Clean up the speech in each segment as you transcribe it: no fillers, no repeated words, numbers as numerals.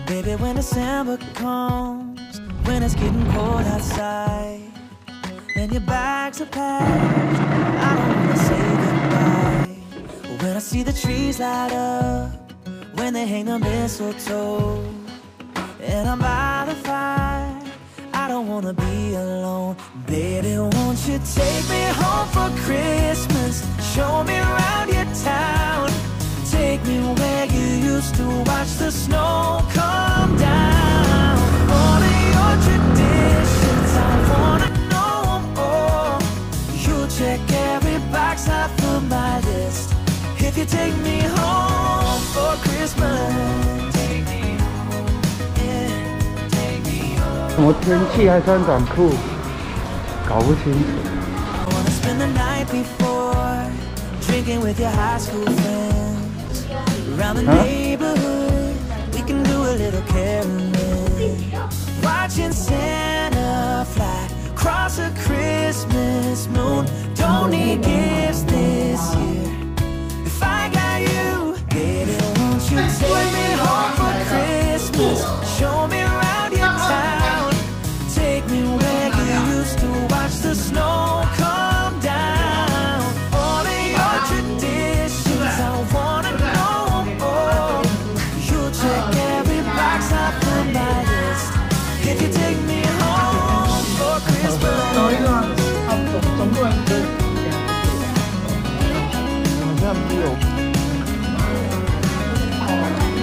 Baby, when December comes, when it's getting cold outside, and your bags are packed, I don't wanna say goodbye. When I see the trees light up, when they hang the mistletoe, and I'm by the fire, I don't wanna be alone. Baby, won't you take me home for Christmas? Show me around your town. Take me where you used to watch the snow come down. All of your traditions, I wanna know more. You check every box off of my list. If you take me home for Christmas, take me home, yeah, take me home. 什么天气还穿短裤？搞不清楚。I wanna spend the night before, drinking with your high school friends. Around the neighborhood, we can do a little caroling. Watching Santa fly across a Christmas moon. Don't need gifts this year. If I got you, baby, won't you take me home for Christmas? Show me around your town. Take me where you used to watch the snow come down. All of your traditions, I wanna know. Check every box off of my list. If you take me home for Christmas. 找一个啊，总共人好像没有。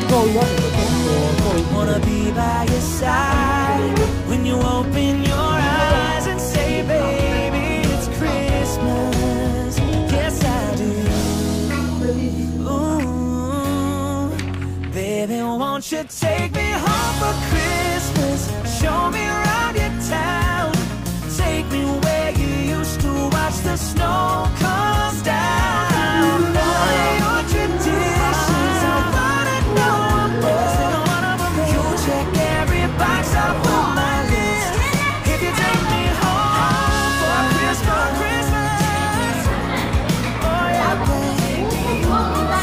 够要你的动作，够。Wanna be by your side when you open your eyes and say, baby, it's Christmas. Yes, I do. Ooh, baby, won't you take me home for Christmas? Show me around your town. Take me where you used to watch the snow come down. All your traditions, I wanna know more. You check every box off of my list. If you take me home for Christmas, oh yeah, baby,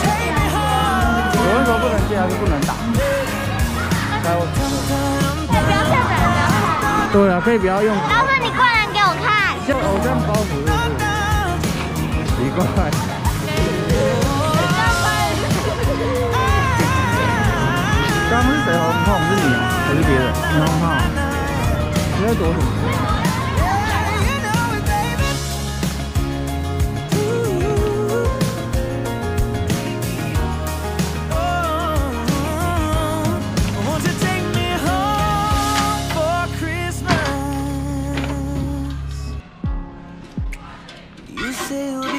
take me home. 有人说不能接还是不能打？来，我。不要跳伞，不要看。对啊，可以不要用。老师，你快点给我看。像偶像包袱是不是？奇怪。刚刚是谁红痛？是你啊，还是别人？你红痛？你在躲什么？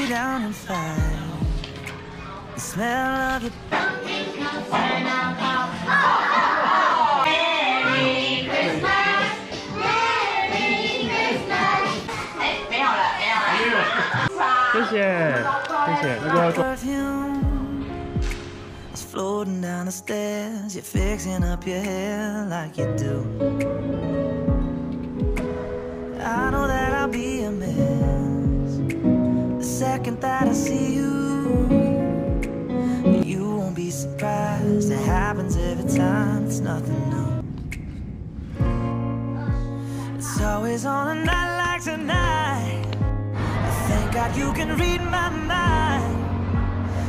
Down and fine. The smell of it. Merry Christmas, Merry Christmas. 哎，没有了，没有了。谢谢，谢谢。那个。 It's floating down the stairs. You're fixing up your hair like you do. I know that I'll be a mess. Second that I see you, you won't be surprised. It happens every time, it's nothing new. It's always on a night like tonight. I thank God you can read my mind.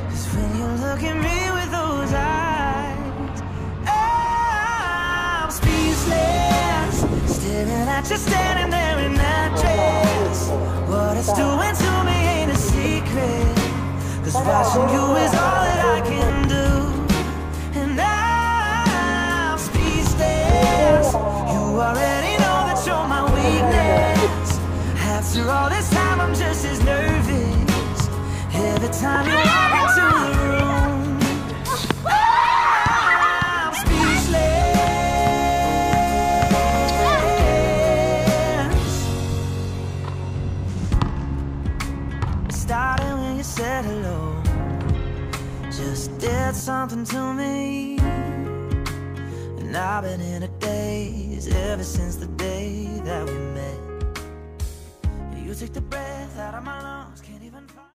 'Cause when you look at me with those eyes, I'm speechless. Staring at you standing there in that dress. What it's doing to me ain't a secret. 'Cause watching you is all that I can do. And I'm speechless. You already know that you're my weakness. After all this time I'm just as nervous. Every time you walk into the room, I'm speechless. said hello just did something to me. And I've been in a daze ever since the day that we met. You took the breath out of my lungs.